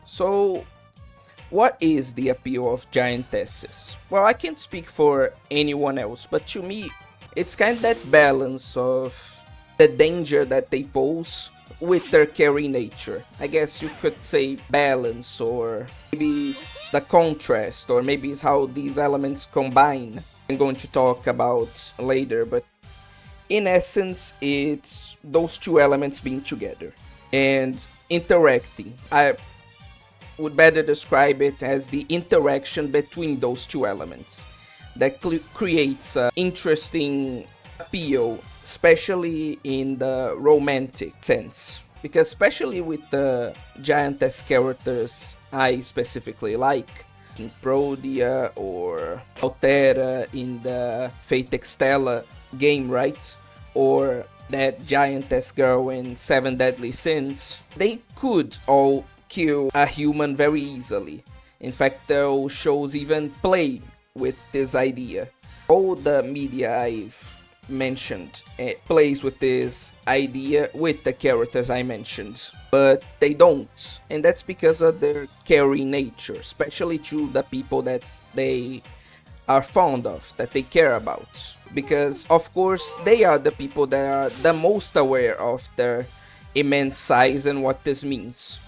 So, what is the appeal of giantesses? Well, I can't speak for anyone else, but to me, it's kind of that balance of the danger that they pose with their carry nature. I guess you could say balance, or maybe it's the contrast, or maybe it's how these elements combine. I'm going to talk about later, but in essence, it's those two elements being together and interacting. I would better describe it as the interaction between those two elements that creates an interesting appeal, especially in the romantic sense. Because especially with the giantess characters I specifically like, King Prodia or Altera in the Fate Extella game, right? Or that giantess girl in Seven Deadly Sins, they could all kill a human very easily. In fact, those shows even play with this idea. All the media I've mentioned plays with this idea with the characters I mentioned, but they don't, and that's because of their carry nature, especially to the people that they are fond of, that they care about, because of course they are the people that are the most aware of their immense size and what this means.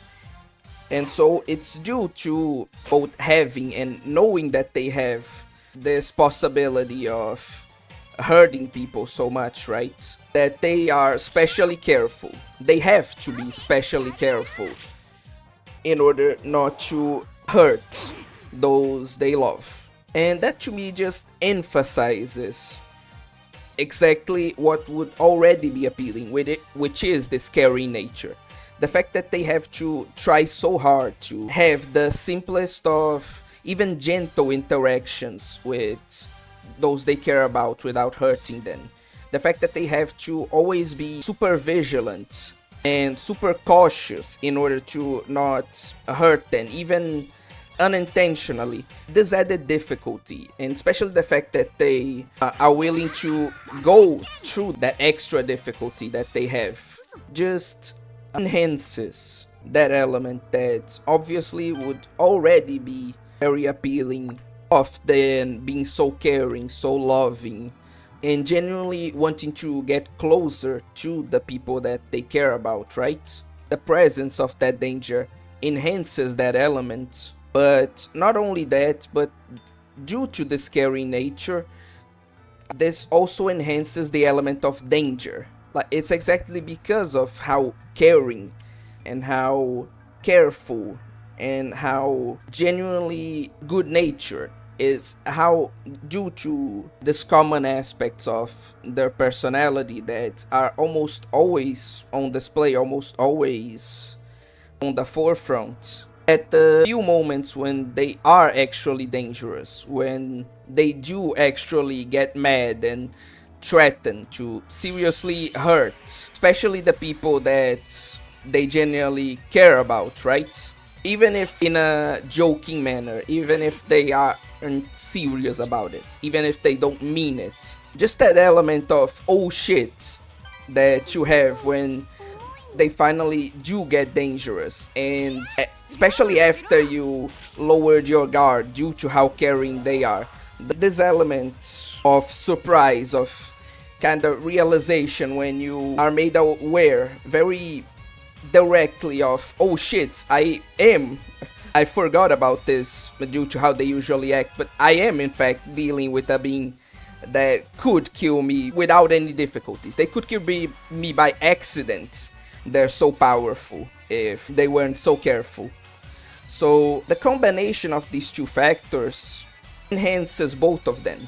And so it's due to both having and knowing that they have this possibility of hurting people so much, right? That they are especially careful. They have to be especially careful in order not to hurt those they love. And that to me just emphasizes exactly what would already be appealing with it, which is the scary nature. The fact that they have to try so hard to have the simplest of even gentle interactions with those they care about without hurting them. The fact that they have to always be super vigilant and super cautious in order to not hurt them, even unintentionally. This added difficulty, and especially the fact that they are willing to go through that extra difficulty that they have, just enhances that element that obviously would already be very appealing of them being so caring, so loving, and genuinely wanting to get closer to the people that they care about, right? The presence of that danger enhances that element, but not only that, but due to the scary nature, this also enhances the element of danger. Like, it's exactly because of how caring and how careful and how genuinely good natured is, how due to these common aspects of their personality that are almost always on display, almost always on the forefront, at the few moments when they are actually dangerous, when they do actually get mad and threaten to seriously hurt, especially the people that they genuinely care about, right? Even if in a joking manner, even if they aren't serious about it, even if they don't mean it. Just that element of oh shit that you have when they finally do get dangerous, and especially after you lowered your guard due to how caring they are. This element of surprise, of kind of realization when you are made aware very directly of oh shit, I forgot about this due to how they usually act, but I am in fact dealing with a being that could kill me without any difficulties. They could kill me by accident. They're so powerful if they weren't so careful. So the combination of these two factors enhances both of them.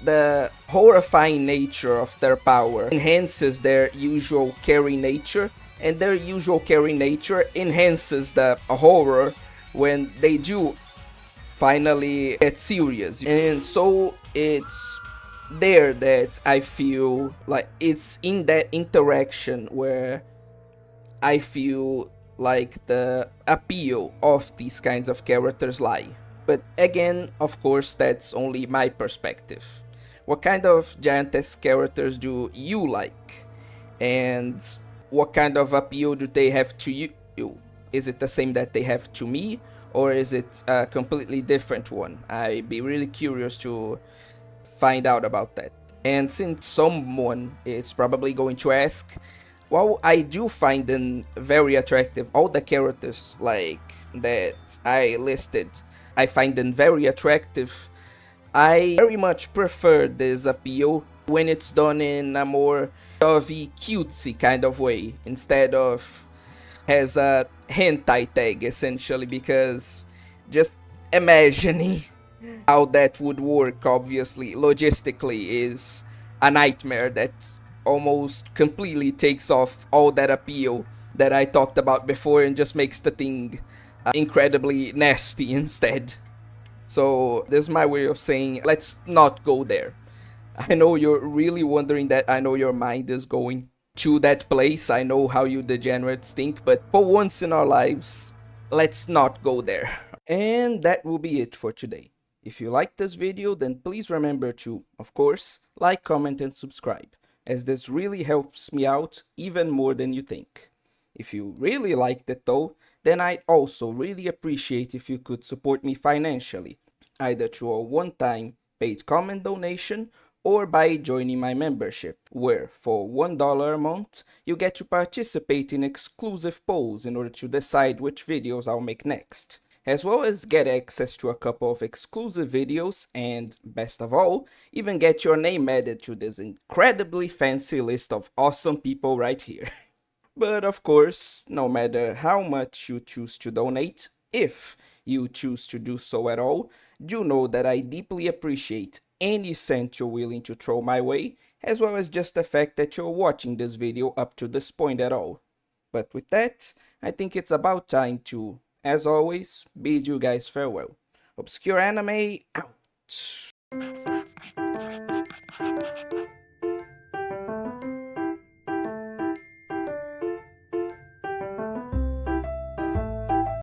The horrifying nature of their power enhances their usual carry nature, and their usual carry nature enhances the horror when they do finally get serious. And so it's there that I feel like it's in that interaction where I feel like the appeal of these kinds of characters lie. But again, of course, that's only my perspective. What kind of giantess characters do you like? And what kind of appeal do they have to you? Is it the same that they have to me, or is it a completely different one? I'd be really curious to find out about that. And since someone is probably going to ask, while I do find them very attractive, all the characters like that I listed, I find them very attractive. I very much prefer this appeal when it's done in a more dovey, cutesy kind of way, instead of has a hentai tag essentially, because just imagining how that would work, obviously logistically, is a nightmare that almost completely takes off all that appeal that I talked about before and just makes the thing incredibly nasty instead. So this is my way of saying, let's not go there. I know you're really wondering that. I know your mind is going to that place. I know how you degenerates think, but for once in our lives, let's not go there. And that will be it for today. If you liked this video, then please remember to, of course, like, comment and subscribe, as this really helps me out even more than you think. If you really liked it though, then I'd also really appreciate if you could support me financially, either through a one-time paid comment donation or by joining my membership, where for $1 a month, you get to participate in exclusive polls in order to decide which videos I'll make next, as well as get access to a couple of exclusive videos and, best of all, even get your name added to this incredibly fancy list of awesome people right here. But of course, no matter how much you choose to donate, if you choose to do so at all, do know that I deeply appreciate any cent you're willing to throw my way, as well as just the fact that you're watching this video up to this point at all. But with that, I think it's about time to, as always, bid you guys farewell. Obscure Anime, out!